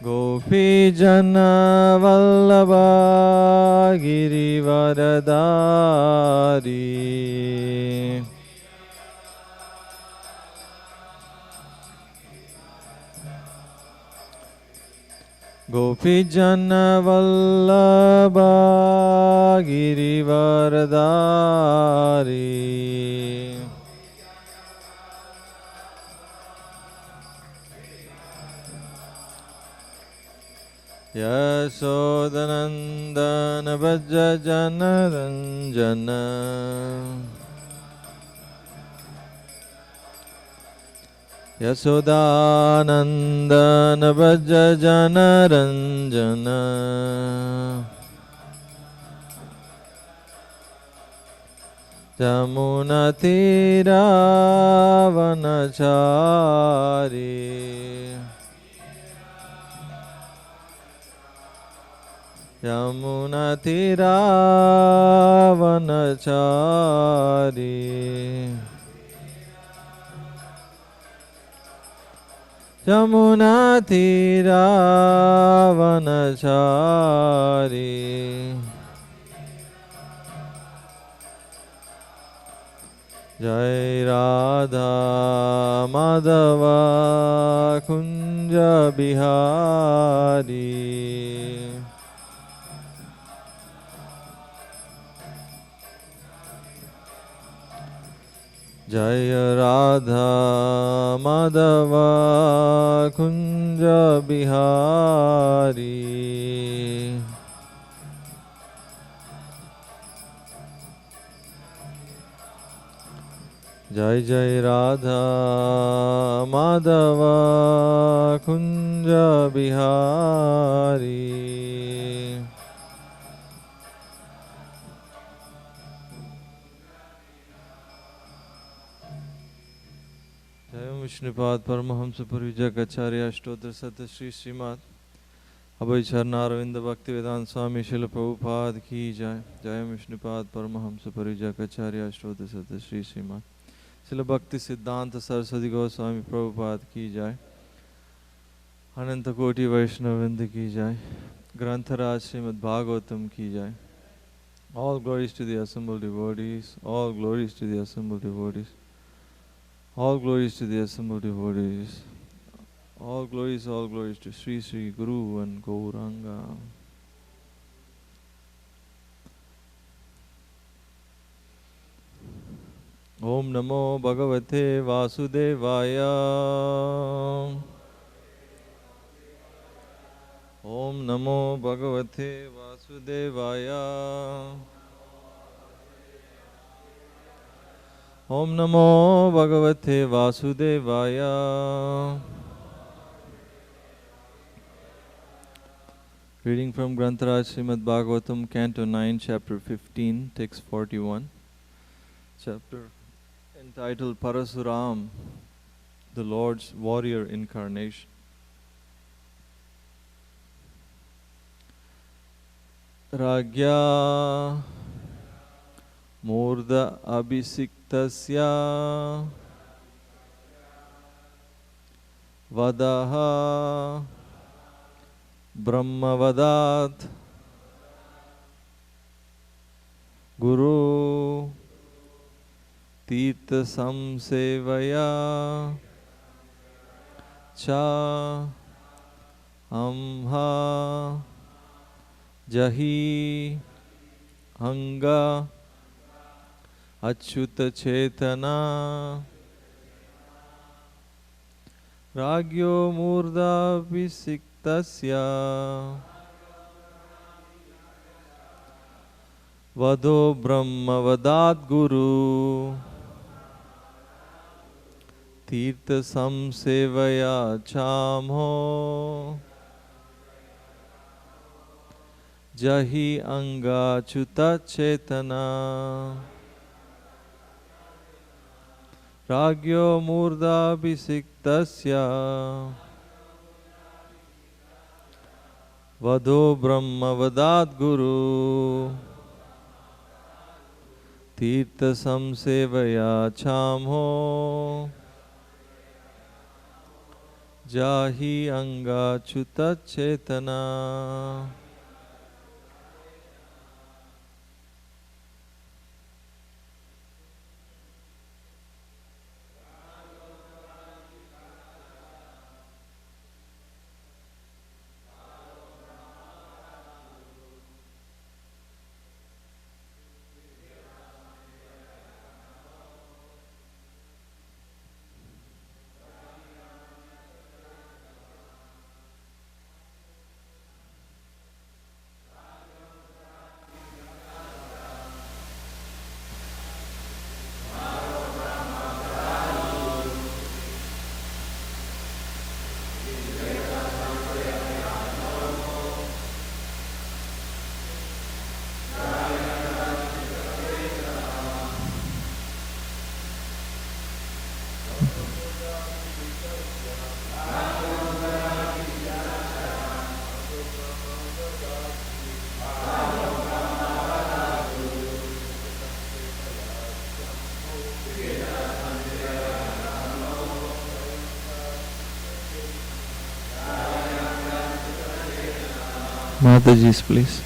गोपीजन वल्लभा गिरिवरदारी गोपीजन वल्लभा गिरिवरदारी यशोदनन्दन भज जनरञ्जन यशोदानन्दन भज जनरञ्जन जमुनतीरावनचारी यमुनतीरावनचारी यमुनतीरावनचारी जय राधा माधव कुंज बिहारी जय राधा माधव कुंज बिहारी जय जय राधा माधव कुंज बिहारी विष्णुपाद परमहंस परिव्राजकाचार्य अष्टोत्तर सत्य श्री श्रीमद अभय चरणारविंद भक्ति वेदांत स्वामी शिल प्रभुपाद की जय। जय विष्णुपाद परमहंस परिव्राजकाचार्य अष्टोत्तर सत्य श्री श्रीमद शिल भक्ति सिद्धांत सरस्वती गोस्वामी प्रभुपाद की जय। अनंत कोटि वैष्णववृंद की जय। ग्रंथराज श्रीमद् भागवतम की जय। All glories to the assembled devotees. All glories to the assembled devotees. All glories to the assembled devotees. All glories to Sri Sri Guru and Gauranga. Om Namo Bhagavate Vasudevaya. Om Namo Bhagavate Vasudevaya. Om Namo Bhagavate Vasudevaya. Reading from Grantaraj Srimad Bhagavatam, Canto 9, Chapter 15, Text 41. Chapter entitled Parasuram, the Lord's Warrior Incarnation. Ragya Murda Abhisiktasya Vadaha Brahmavadat Guru Tirtha Samsevaya Cha Amha Jahi Anga Achyuta Chetana Ragyo Murda Visiktasya Vado Brahma Vadat Guru Tirtha Samsevaya Chamho Jahi Anga Chuta Chetana Ragyo Murda Visiktasya Vado Brahma Vadat Guru Tirtha Samsevaya Chamho Jahi anga chuta chetana. Mataji's, please.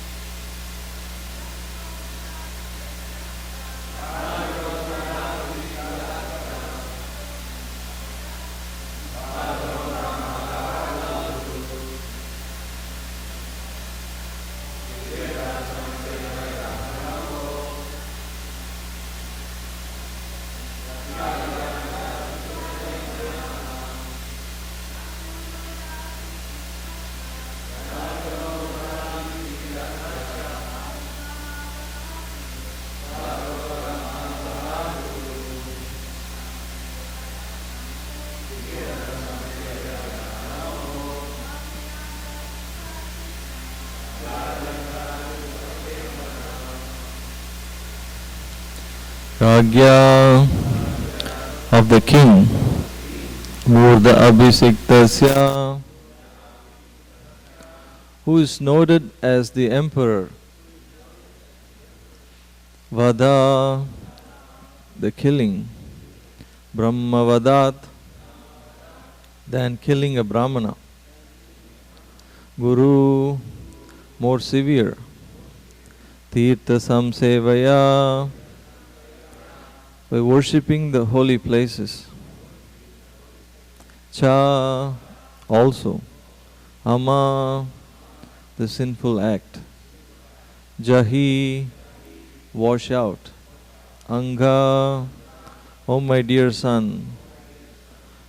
Ragya of the king, Murda Abhisiktasya, who is noted as the emperor, Vada, the killing, Brahmavadat, than killing a Brahmana, Guru, more severe, Tirtha Samsevaya, by worshipping the holy places. Cha, also. Ama, the sinful act. Jahi, wash out. Anga, oh my dear son.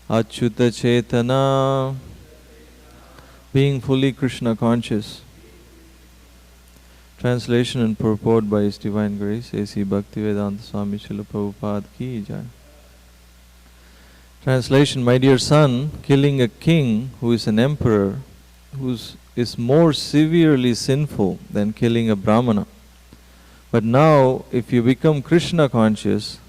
Achyuta Chetana, being fully Krishna conscious. Translation and purport by His Divine Grace, A.C. Bhaktivedanta Swami Srila Prabhupada Ki Jai. Translation: My dear son, killing a king who is an emperor is more severely sinful than killing a Brahmana. But now, if you become Krishna conscious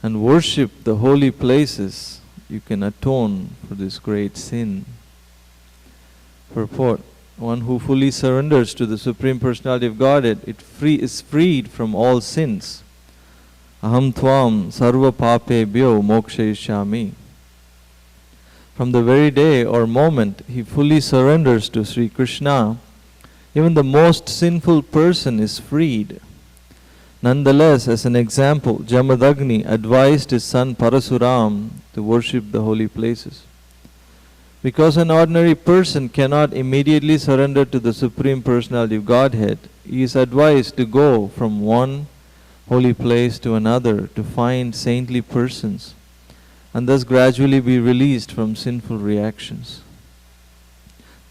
and worship the holy places, you can atone for this great sin. Purport: one who fully surrenders to the Supreme Personality of Godhead is freed from all sins. Aham tvam sarva papebhyo mokshayishyami. From the very day or moment he fully surrenders to Sri Krishna, even the most sinful person is freed. Nonetheless, as an example, Jamadagni advised his son Parasuram to worship the holy places. Because an ordinary person cannot immediately surrender to the Supreme Personality of Godhead, he is advised to go from one holy place to another to find saintly persons and thus gradually be released from sinful reactions.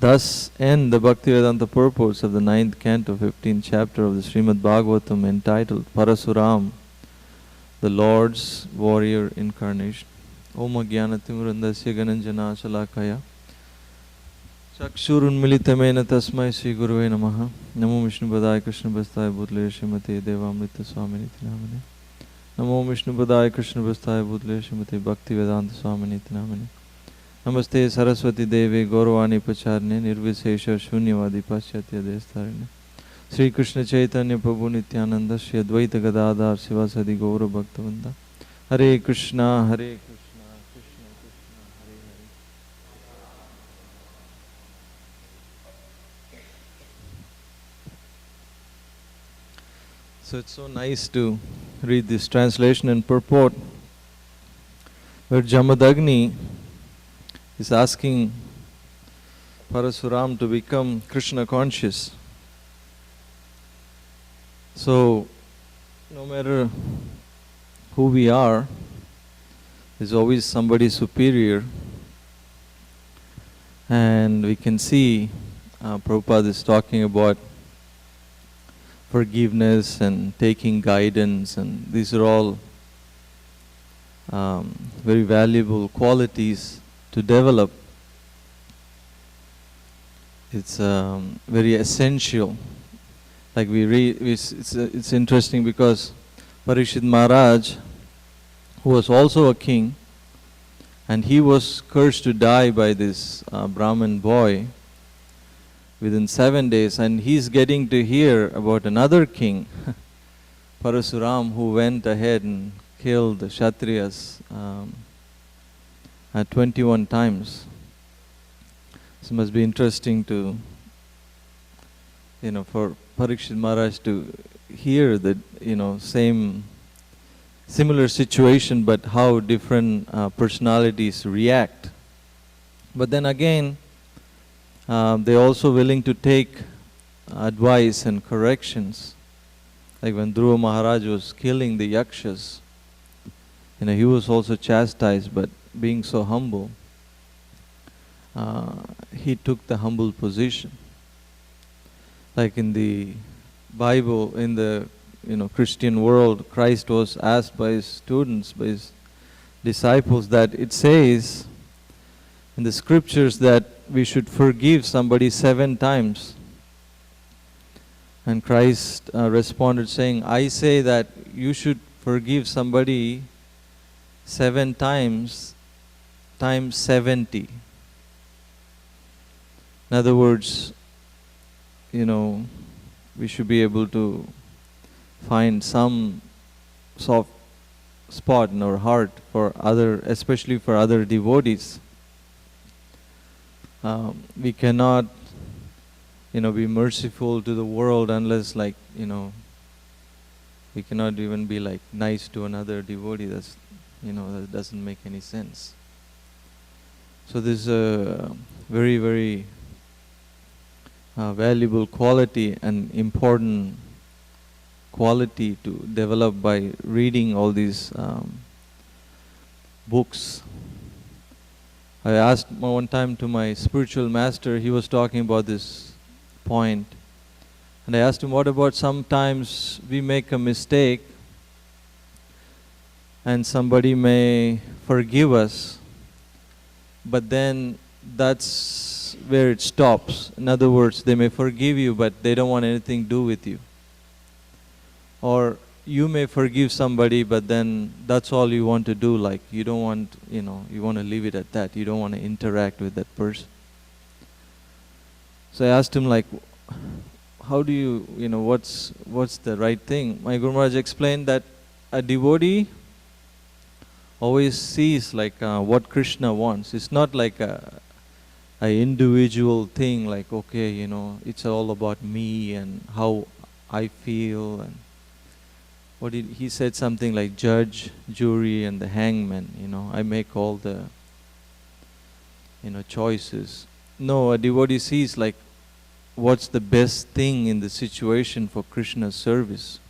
Thus end the Bhaktivedanta purports of the 9th canto, 15th chapter of the Srimad Bhagavatam, entitled Parasuram, the Lord's warrior incarnation. Om Ajnanatimurandasya Gananjana Shalakaya Chakshurunmilitamena Tasmai Sri Gurave Namaha. Namo Vishnu Padaya Krishna Bhastaya Bhutale Srimate Devamrita Swaminiti Namane. Namo Vishnu Padaya Krishna Bhastaya Bhutale Srimate Bhaktivedanta Swaminiti Namane. Namaste Saraswati Devi Gauravani Pacharne Nirvisesha Shunyavadi Paschatya Destarine. Sri Krishna Chaitanya Prabhu Nityananda Shri Advaita Gadadhar Sivasadi Gaura Bhaktavinda. Hare Krishna Hare Krishna Krishna Krishna Hare Hare. So it's so nice to read this translation and purport where Jamadagni is asking Parasuram to become Krishna conscious. So no matter who we are, there's always somebody superior, and we can see Prabhupada is talking about forgiveness and taking guidance, and these are all very valuable qualities to develop. It's very essential. Like we read, it's interesting because Parikshit Maharaj, who was also a king, and he was cursed to die by this Brahmin boy within 7 days, and he's getting to hear about another king, Parasuram, who went ahead and killed the Kshatriyas 21 times. So it must be interesting to, for Parikshit Maharaj to hear that, similar situation, but how different personalities react. But then again, they're also willing to take advice and corrections. Like when Dhruva Maharaj was killing the Yakshas, he was also chastised, but being so humble, he took the humble position. Like in the Bible, in the Christian world, Christ was asked by his students, by his disciples, that it says in the scriptures that we should forgive somebody 7 times. And Christ responded saying, I say that you should forgive somebody 7 times 70. In other words, we should be able to find some soft spot in our heart for especially for other devotees. We cannot, be merciful to the world unless, we cannot even be nice to another devotee. That doesn't make any sense. So this is a very, very valuable quality and important quality to develop by reading all these books. I asked one time to my spiritual master, he was talking about this point, and I asked him, what about sometimes we make a mistake and somebody may forgive us, but then that's where it stops. In other words, they may forgive you, but they don't want anything to do with you. Or you may forgive somebody, but then that's all you want to do. Like you don't want, you want to leave it at that. You don't want to interact with that person. So I asked him, how do you, what's the right thing? My Guru Maharaj explained that a devotee always sees what Krishna wants. It's not like a individual thing, okay, it's all about me and how I feel. And he said something like judge, jury, and the hangman. I make all the choices. No, a devotee sees what's the best thing in the situation for Krishna's service.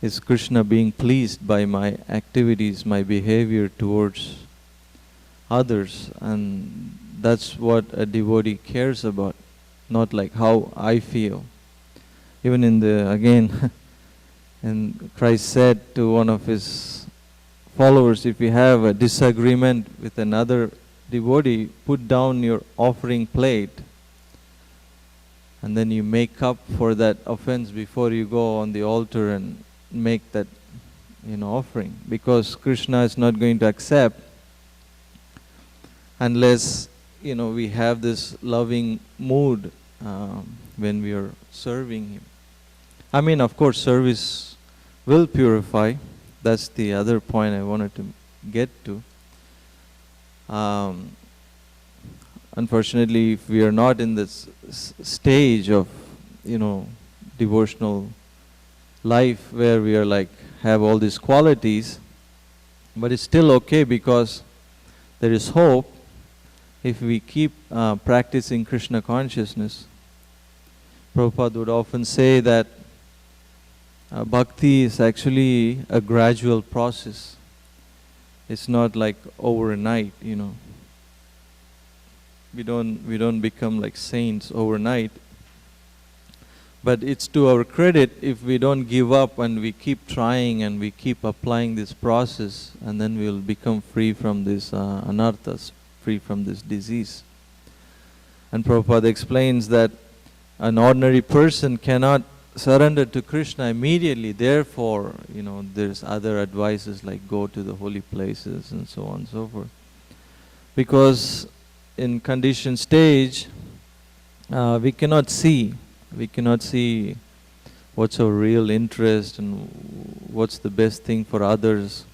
Is Krishna being pleased by my activities, my behavior towards others? And that's what a devotee cares about, not how I feel. Even and Christ said to one of his followers, if you have a disagreement with another devotee, put down your offering plate and then you make up for that offense before you go on the altar and make that offering, because Krishna is not going to accept unless we have this loving mood when we are serving him. I mean, of course, service will purify. That's the other point I wanted to get to. Unfortunately, if we are not in this stage of devotional life where we are like have all these qualities, but it's still okay because there is hope if we keep practicing Krishna consciousness. Prabhupada would often say that bhakti is actually a gradual process. It's not like overnight, you know. We don't become like saints overnight. But it's to our credit if we don't give up and we keep trying and we keep applying this process, and then we'll become free from this anarthas, free from this disease. And Prabhupada explains that an ordinary person cannot surrender to Krishna immediately. Therefore, you know, there's other advices like go to the holy places and so on and so forth. Because in conditioned stage, we cannot see what's our real interest and what's the best thing for others.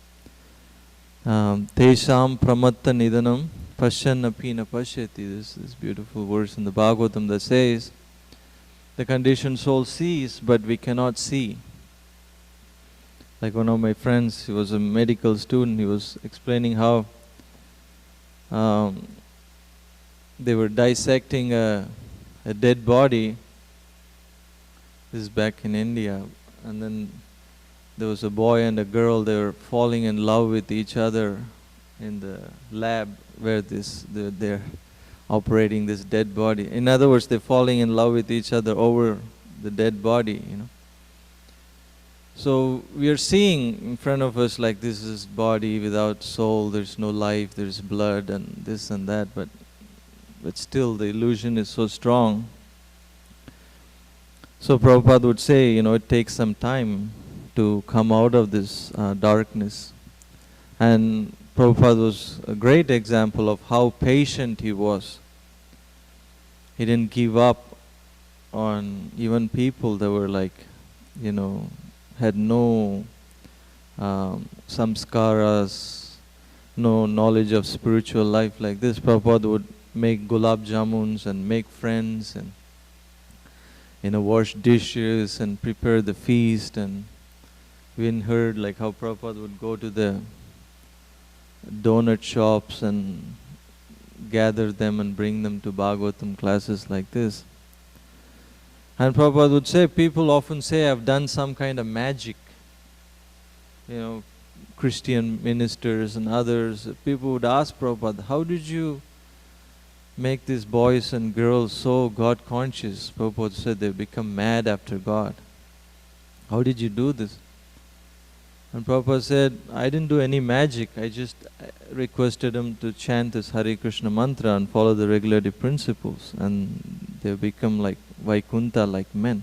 Tesham pramatta nidanam pasyannapi na pashyati. This beautiful verse in the Bhagavatam that says, the conditioned soul sees, but we cannot see. Like one of my friends, he was a medical student, he was explaining how they were dissecting a dead body. This is back in India. And then there was a boy and a girl, they were falling in love with each other in the lab where they're operating this dead body. In other words, they're falling in love with each other over the dead body, you know. So we are seeing in front of us like this is body without soul, there's no life, there's blood and this and that, but still the illusion is so strong. So Prabhupada would say, you know, it takes some time to come out of this darkness. And Prabhupada was a great example of how patient he was. He didn't give up on even people that were like, you know, had no samskaras, no knowledge of spiritual life like this. Prabhupada would make gulab jamuns and make friends and, you know, wash dishes and prepare the feast. And we even heard like how Prabhupada would go to the donut shops and gather them and bring them to Bhagavatam classes like this. And Prabhupada would say, people often say, I've done some kind of magic. You know, Christian ministers and others, people would ask Prabhupada, how did you make these boys and girls so God conscious? Prabhupada said they become mad after God. How did you do this? And Prabhupada said, I didn't do any magic. I just requested them to chant this Hare Krishna mantra and follow the regulative principles. And they become like Vaikuntha, like men.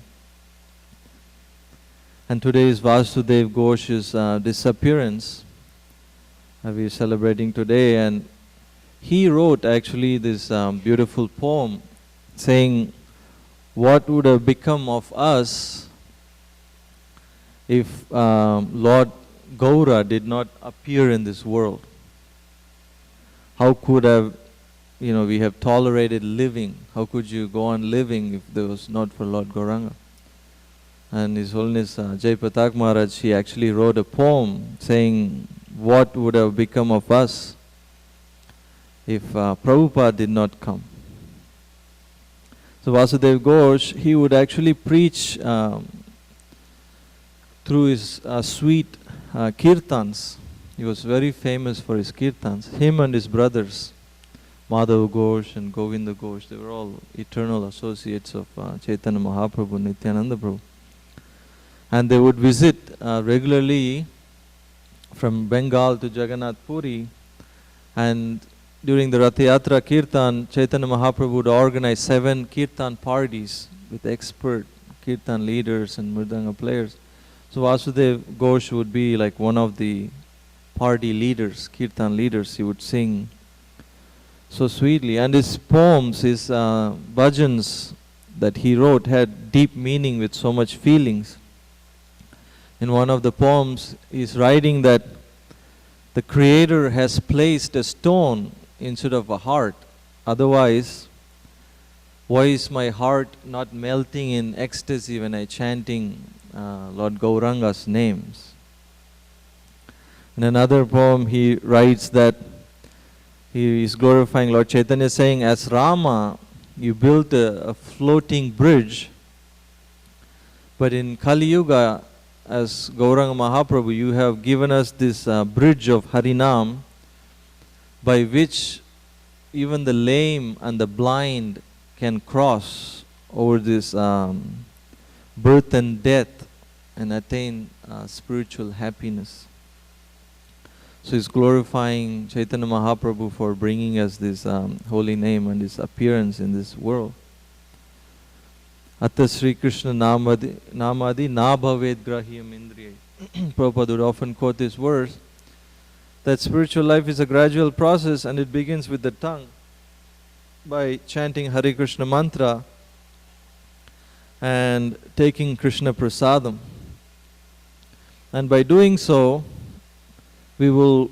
And today is Vasudev Ghosh's disappearance. We are celebrating today. And he wrote actually this beautiful poem saying, what would have become of us if Lord Gaura did not appear in this world? How could we have tolerated living? How could you go on living if there was not for Lord Gauranga? And His Holiness Jai Patak Maharaj, he actually wrote a poem saying, what would have become of us if Prabhupada did not come? So Vasudev Ghosh, he would actually preach through his sweet kirtans. He was very famous for his kirtans. Him and his brothers, Madhav Ghosh and Govinda Ghosh, they were all eternal associates of Chaitanya Mahaprabhu, Nityananda Prabhu. And they would visit regularly from Bengal to Jagannath Puri. And during the Rath Yatra Kirtan, Chaitanya Mahaprabhu would organize 7 kirtan parties with expert kirtan leaders and mridanga players. So Vasudev Ghosh would be like one of the party leaders, kirtan leaders. He would sing so sweetly. And his poems, his bhajans that he wrote had deep meaning with so much feelings. In one of the poems, he's writing that the Creator has placed a stone instead of a heart. Otherwise, why is my heart not melting in ecstasy when I'm chanting Lord Gauranga's names. In another poem, he writes that he is glorifying Lord Chaitanya, saying, as Rama, you built a floating bridge, but in Kali Yuga, as Gauranga Mahaprabhu, you have given us this bridge of Harinam, by which even the lame and the blind can cross over this birth and death and attain spiritual happiness. So he's glorifying Chaitanya Mahaprabhu for bringing us this holy name and his appearance in this world. Atta Sri Krishna Namadi na bhaved grahyam indriya. Prabhupada would often quote this verse, that spiritual life is a gradual process and it begins with the tongue by chanting Hare Krishna mantra and taking Krishna prasadam. And by doing so, we will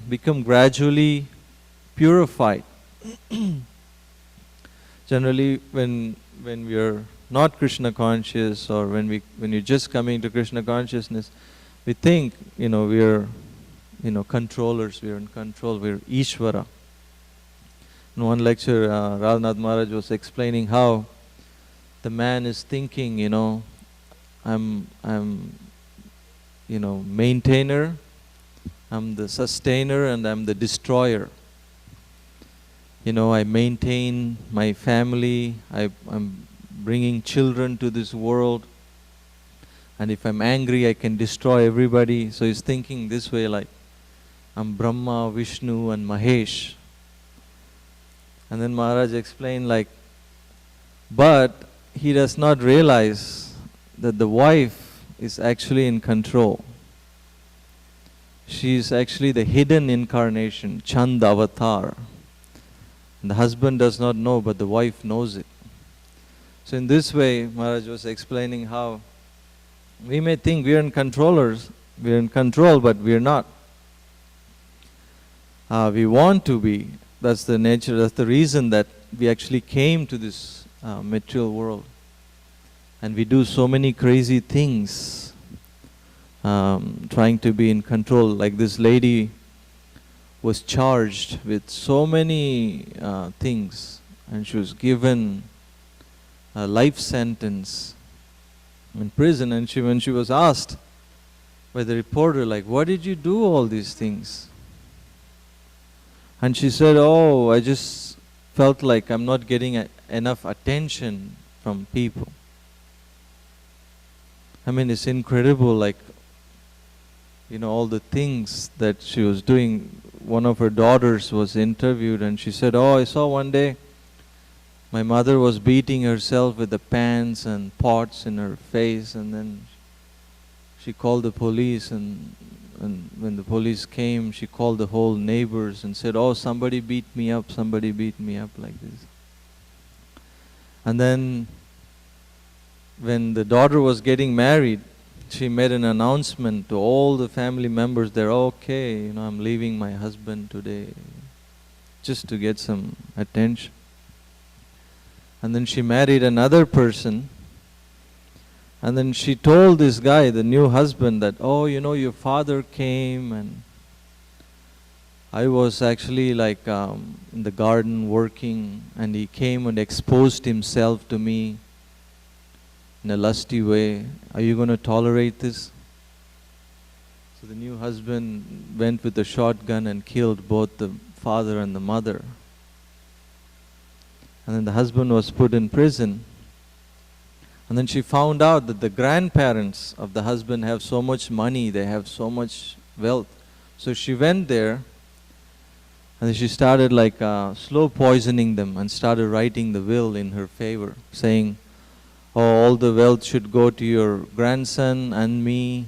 become gradually purified. Generally, when we are not Krishna conscious, or when you're just coming to Krishna consciousness, we think, we are, controllers, we are in control, we are Ishvara. In one lecture, Radhanath Maharaj was explaining how the man is thinking, I'm maintainer, I'm the sustainer, and I'm the destroyer. I maintain my family, I'm bringing children to this world, and if I'm angry, I can destroy everybody. So he's thinking this way, like, I'm Brahma, Vishnu, and Mahesh. And then Maharaj explained, like, but he does not realize that the wife is actually in control. She is actually the hidden incarnation, Chand Avatar. And the husband does not know, but the wife knows it. So in this way, Maharaj was explaining how we may think we are in controllers, we are in control, but we are not. We want to be. That's the nature, that's the reason that we actually came to this material world. And we do so many crazy things, trying to be in control. Like this lady was charged with so many things, and she was given a life sentence in prison. And when she was asked by the reporter, like, why did you do all these things? And she said, oh, I just felt like I'm not getting enough attention from people. I mean, it's incredible, like, all the things that she was doing. One of her daughters was interviewed, and she said, oh, I saw one day my mother was beating herself with the pans and pots in her face, and then she called the police, and when the police came, she called the whole neighbors and said, oh, somebody beat me up, like this. And then when the daughter was getting married, she made an announcement to all the family members there, okay, I'm leaving my husband today, just to get some attention. And then she married another person, and then she told this guy, the new husband, that, oh, your father came, and I was actually like in the garden working, and he came and exposed himself to me in a lusty way. Are you going to tolerate this? So the new husband went with a shotgun and killed both the father and the mother. And then the husband was put in prison. And then she found out that the grandparents of the husband have so much money, they have so much wealth. So she went there, and she started like slow poisoning them, and started writing the will in her favor, saying, oh, all the wealth should go to your grandson and me,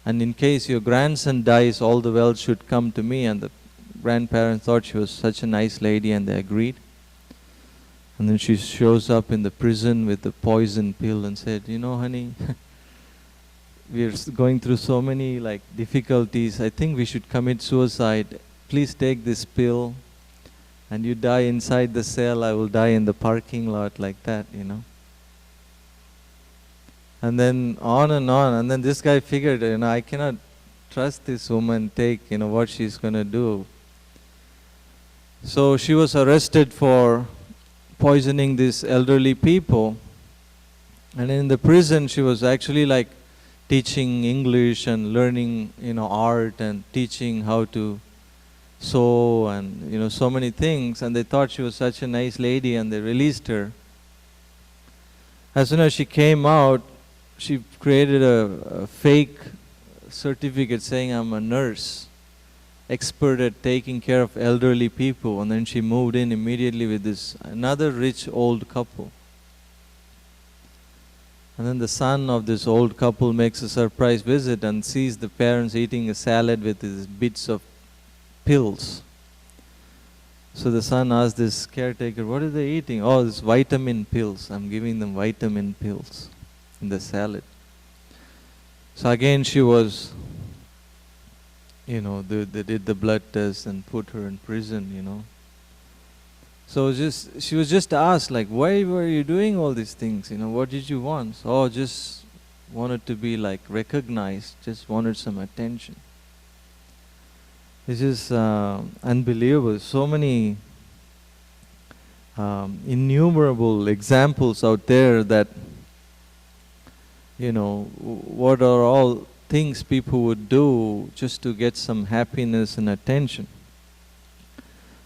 and in case your grandson dies, all the wealth should come to me. And the grandparents thought she was such a nice lady, and they agreed. And then she shows up in the prison with the poison pill and said, honey, we are going through so many difficulties. I think we should commit suicide. Please take this pill, and you die inside the cell. I will die in the parking lot, like that, And then on, and then this guy figured, I cannot trust this woman, take, what she's going to do. So she was arrested for poisoning these elderly people. And in the prison, she was actually like teaching English and learning, art and teaching how to sew and, so many things. And they thought she was such a nice lady and they released her. As soon as she came out, she created a fake certificate saying, I'm a nurse, expert at taking care of elderly people. And then she moved in immediately with this another rich old couple. And then the son of this old couple makes a surprise visit and sees the parents eating a salad with these bits of pills. So the son asked this caretaker, what are they eating? Oh, it's vitamin pills. I'm giving them vitamin pills in the salad. So again she was, they did the blood test and put her in prison, So she was just asked, like, why were you doing all these things? What did you want? So, oh, just wanted to be like recognized, just wanted some attention. This is unbelievable. So many innumerable examples out there that, what are all things people would do just to get some happiness and attention.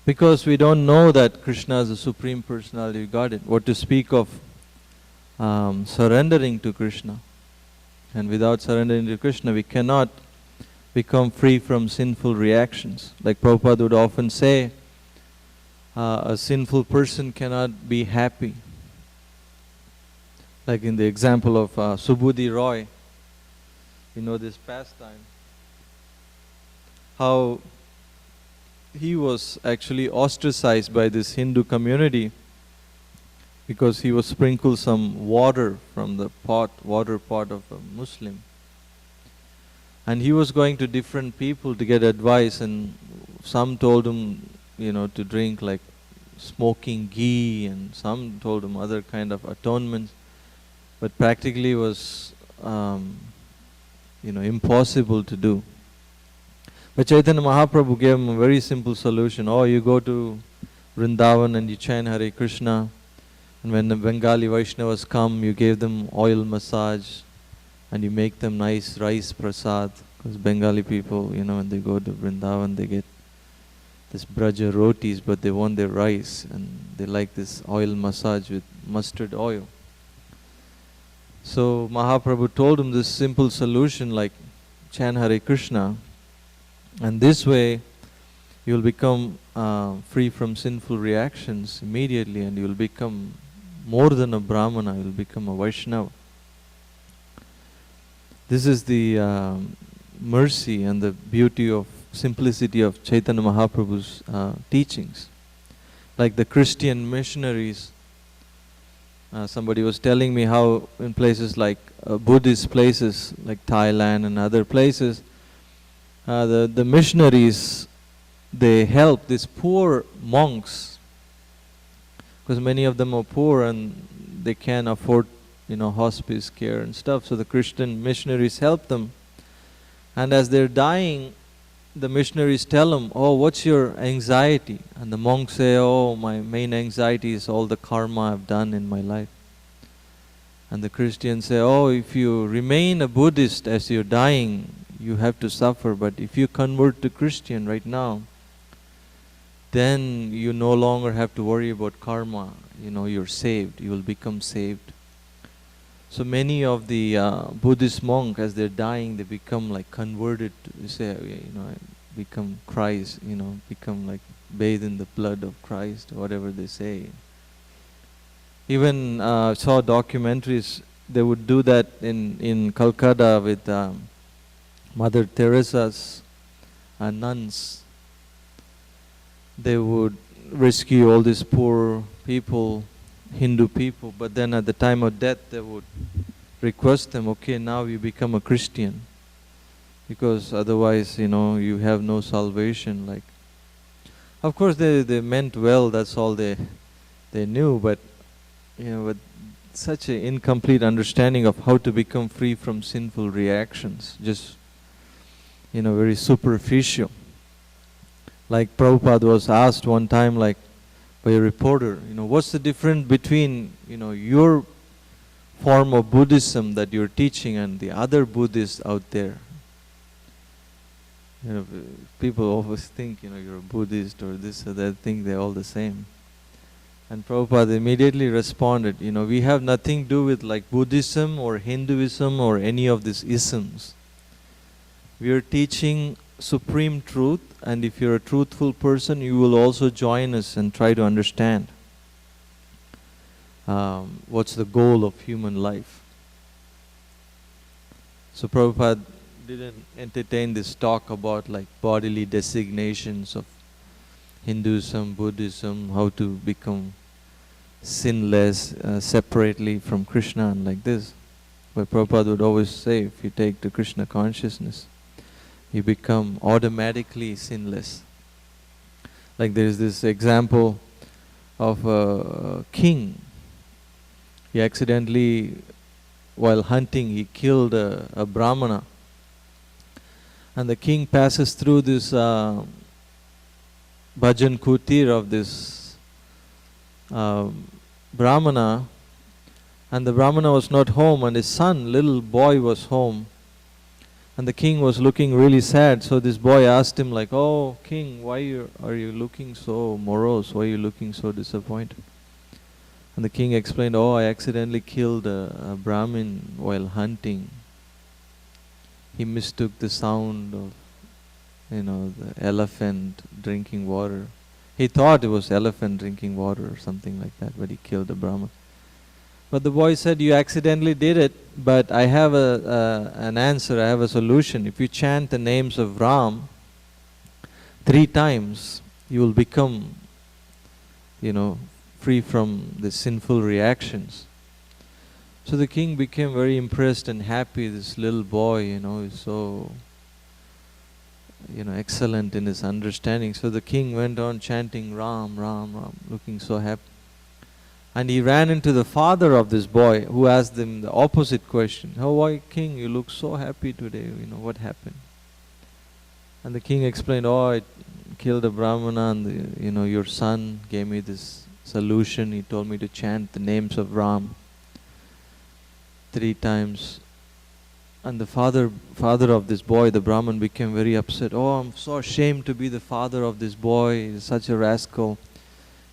Because we don't know that Krishna is the Supreme Personality of Godhead. What to speak of surrendering to Krishna. And without surrendering to Krishna, we cannot become free from sinful reactions. Like Prabhupada would often say, a sinful person cannot be happy. Like in the example of Subudhi Roy, this pastime, how he was actually ostracized by this Hindu community because he was sprinkled some water from the water pot of a Muslim. And he was going to different people to get advice, and some told him, to drink like smoking ghee, and some told him other kind of atonements. But practically was, impossible to do. But Chaitanya Mahaprabhu gave him a very simple solution. Oh, you go to Vrindavan and you chant Hare Krishna. And when the Bengali Vaishnavas come, you give them oil massage and you make them nice rice prasad. Because Bengali people, when they go to Vrindavan, they get this braja rotis, but they want their rice. And they like this oil massage with mustard oil. So Mahaprabhu told him this simple solution, like chant Hare Krishna. And this way, you will become free from sinful reactions immediately, and you will become more than a Brahmana, you will become a Vaishnava. This is the mercy and the beauty of simplicity of Chaitanya Mahaprabhu's teachings. Like the Christian missionaries, somebody was telling me how in places like Buddhist places, like Thailand and other places, the missionaries, they help these poor monks, because many of them are poor and they can't afford, hospice care and stuff. So the Christian missionaries help them. And as they're dying, the missionaries tell them, oh, what's your anxiety? And the monks say, oh, my main anxiety is all the karma I've done in my life. And the Christians say, oh, if you remain a Buddhist as you're dying, you have to suffer. But if you convert to Christian right now, then you no longer have to worry about karma. You're saved. You will become saved. So many of the Buddhist monks, as they're dying, they become like converted. They say, become Christ. Become like bathed in the blood of Christ, whatever they say. Even saw documentaries. They would do that in Calcutta with Mother Teresa's nuns. They would rescue all these poor people, Hindu people, but then at the time of death they would request them, okay, now you become a Christian, because otherwise, you have no salvation. Like, of course they meant well, that's all they knew, but but such an incomplete understanding of how to become free from sinful reactions, just, very superficial. Like Prabhupada was asked one time, like, by a reporter, what's the difference between, your form of Buddhism that you're teaching and the other Buddhists out there? People always think, you're a Buddhist or this or that, think they're all the same. And Prabhupada immediately responded, we have nothing to do with like Buddhism or Hinduism or any of these isms. We are teaching supreme truth, and if you're a truthful person, you will also join us and try to understand what's the goal of human life. So Prabhupada didn't entertain this talk about like bodily designations of Hinduism, Buddhism, how to become sinless separately from Krishna and like this. But Prabhupada would always say, if you take the Krishna consciousness, you become automatically sinless. Like there is this example of a king. He accidentally, while hunting, he killed a brahmana. And the king passes through this bhajan kutir of this brahmana, and the brahmana was not home, and his son, little boy, was home. And the king was looking really sad, so this boy asked him like, "Oh king, why are you looking so morose? Why are you looking so disappointed?" And the king explained, "Oh, I accidentally killed a Brahmin while hunting. He mistook the sound of, the elephant drinking water. He thought it was elephant drinking water or something like that, but he killed the Brahmin." But the boy said, "You accidentally did it, but I have an answer, I have a solution. If you chant the names of Ram 3 times, you will become, free from the sinful reactions." So the king became very impressed and happy. This little boy, is so, excellent in his understanding. So the king went on chanting Ram, Ram, Ram, looking so happy. And he ran into the father of this boy, who asked him the opposite question. "Oh, why, king, you look so happy today, what happened?" And the king explained, "Oh, I killed a brahmana, and your son gave me this solution. He told me to chant the names of Ram 3 times. And the father of this boy, the Brahman, became very upset. "Oh, I'm so ashamed to be the father of this boy. He's such a rascal.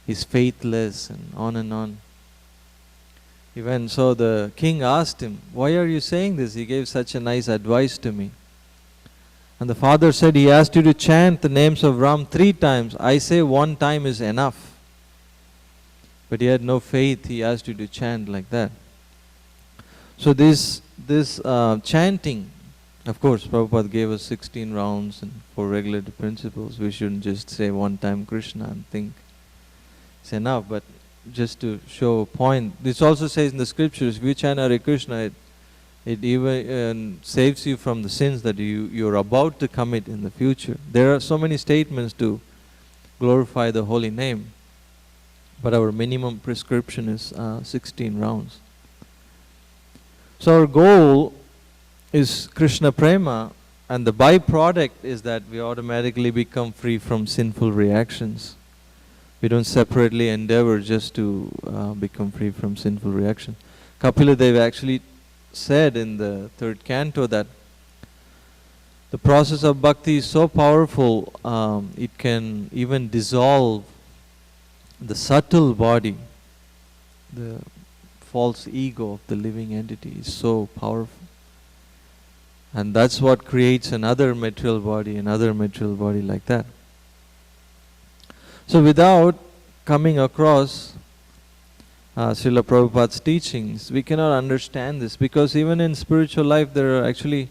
He's faithless," and on and on. So the king asked him, "Why are you saying this? He gave such a nice advice to me." And the father said, "He asked you to chant the names of Ram 3 times. I say 1 time is enough." But he had no faith. He asked you to chant like that. So this chanting, of course, Prabhupada gave us 16 rounds and 4 regulative principles. We shouldn't just say 1 time Krishna and think it's enough. But just to show a point, this also says in the scriptures, if you chant Hare Krishna, it even saves you from the sins that you're about to commit in the future. There are so many statements to glorify the holy name, but our minimum prescription is 16 rounds. So our goal is Krishna Prema, and the byproduct is that we automatically become free from sinful reactions. We don't separately endeavor just to become free from sinful reactions. Kapila Deva actually said in the 3rd canto that the process of bhakti is so powerful, it can even dissolve the subtle body. The false ego of the living entity is so powerful. And that's what creates another material body like that. So without coming across Srila Prabhupada's teachings, we cannot understand this, because even in spiritual life there are actually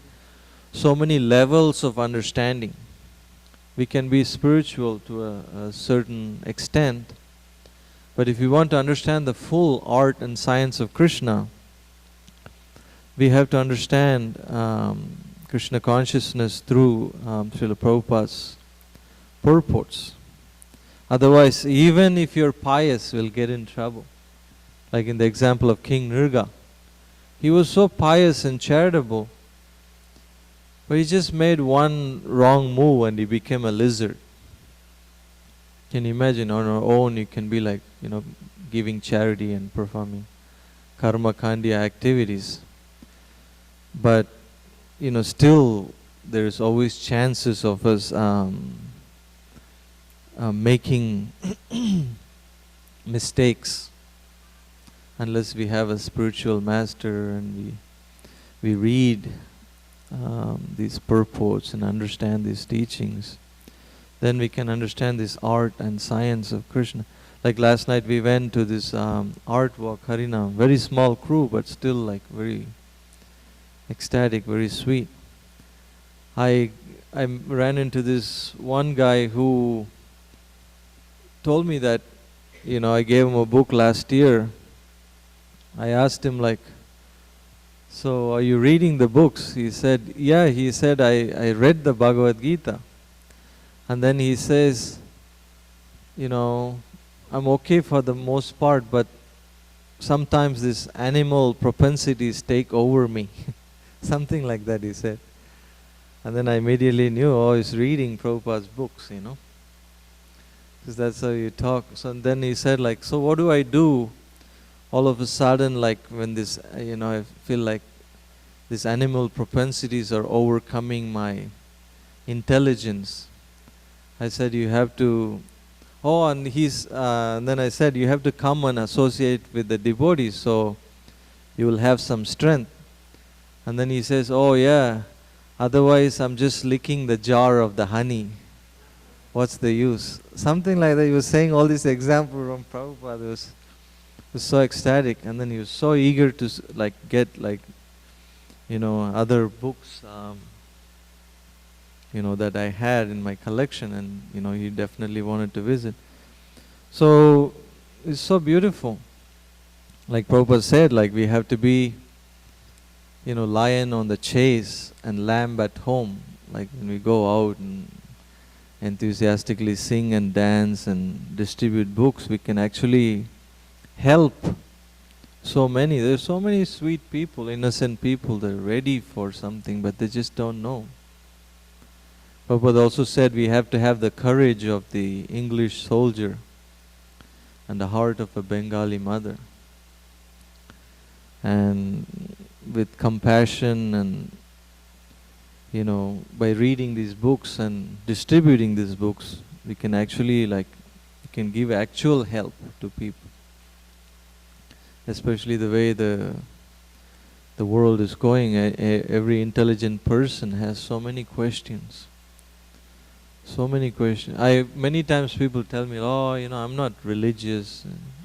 so many levels of understanding. We can be spiritual to a certain extent, but if we want to understand the full art and science of Krishna, we have to understand Krishna consciousness through Srila Prabhupada's purports. Otherwise, even if you're pious, you'll get in trouble. Like in the example of King Nirga. He was so pious and charitable, but he just made one wrong move and he became a lizard. Can you imagine on our own you can be like, giving charity and performing karma kandiya activities. But, still there's always chances of us making mistakes unless we have a spiritual master and we read these purports and understand these teachings. Then we can understand this art and science of Krishna. Like last night we went to this art walk, Harinam, very small crew but still like very ecstatic, very sweet. I ran into this one guy who told me that, I gave him a book last year. I asked him like, so are you reading the books? He said, yeah. He said, I read the Bhagavad Gita. And then he says, I'm okay for the most part, but sometimes these animal propensities take over me. Something like that he said. And then I immediately knew, he's reading Prabhupada's books, because that's how you talk. So then he said like, so what do I do all of a sudden, like when this, I feel like these animal propensities are overcoming my intelligence. I said, you have to, and then I said, you have to come and associate with the devotees so you will have some strength. And then he says, yeah, otherwise I'm just licking the jar of the honey. What's the use? Something like that. He was saying all these examples from Prabhupada. He was so ecstatic, and then he was so eager to get other books that I had in my collection, and he definitely wanted to visit. So it's so beautiful. Like Prabhupada said, like we have to be lion on the chase and lamb at home. Like when we go out and enthusiastically sing and dance and distribute books, we can actually help so many. There's so many sweet people, innocent people, they're ready for something, but they just don't know. Prabhupada also said we have to have the courage of the English soldier and the heart of a Bengali mother. And with compassion and, by reading these books and distributing these books, we can actually we can give actual help to people. Especially the way the world is going, every intelligent person has so many questions. So many questions. Many times people tell me, I'm not religious.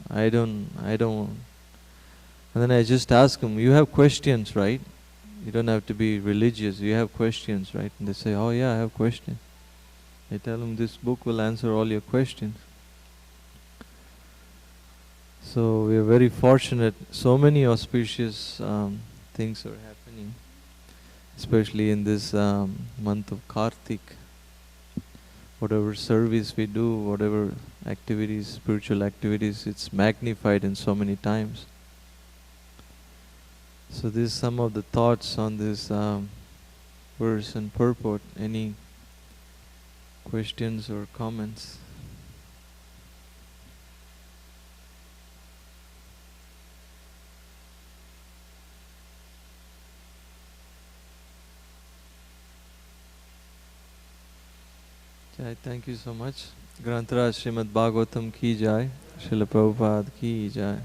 I don't. And then I just ask them, you have questions, right? You don't have to be religious. You have questions, right? And they say, yeah, I have questions. I tell them this book will answer all your questions. So we are very fortunate. So many auspicious things are happening, especially in this month of Kartik. Whatever service we do, whatever activities, spiritual activities, it's magnified in so many times. So this is some of the thoughts on this verse and purport. Any questions or comments? Jai, thank you so much. Grantaraj Srimad Bhagavatam ki jai. Srila Prabhupada ki jai.